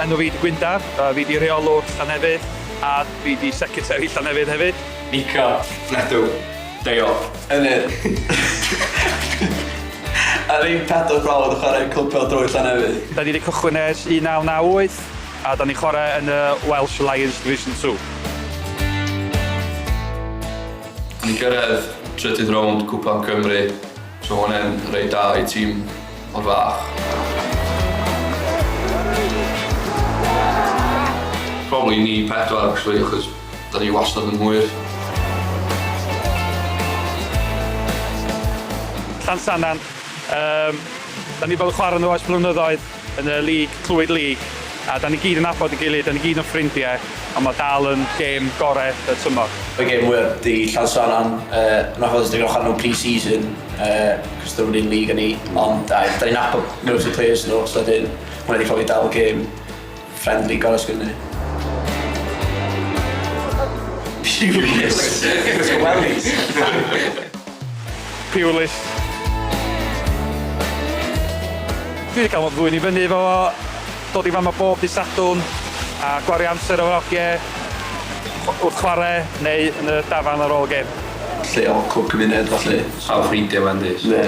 enw fi di Gwyndaf, fi di reolwr Llanefydd a fi di secretary Llanefydd hefyd. Nica. Nedw. Deo. Enid. A ni'n 4 brawd yn chwarae clwpio drwy Llanefydd. Da ni wedi cychwyn ers 1998 a da ni'n chwarae yn y Welsh Lions Division 2. Ni gyrraedd trydydd rownd Cwpan Cymru, so hwnna'n reit da i tîm o'r fach. Probably ni 4 actually, achos da ni wastad yn hwyr. Llansannan, da ni fel chwarae nhw ers blynyddoedd yn y Clwyd League a da ni gyd yn nabod i gilydd, da ni gyd yn ffrindiau a mae dal yn gêm gorau y tymor. Y gêm wyr di Llansannan, yn achos ydych chi'n nhw pre-season, cos dyn nhw'n un league yn ni, ond da ni'n nabod most of the players nhw, so dyn hwnna wedi cael ei dal gêm friendly gorau sgwyn ni. Pewlis. Wellies. Pewlis. Dwi wedi cael ddwy'n i fyny efo dod i fama bob dydd Sadwrn a gwario amser o'r ogiau wrth chwarae neu yn y dafarn ar ôl gêm. Lle o cwb cymuned, falle. Sawl ffrindiau fan dys. Ne.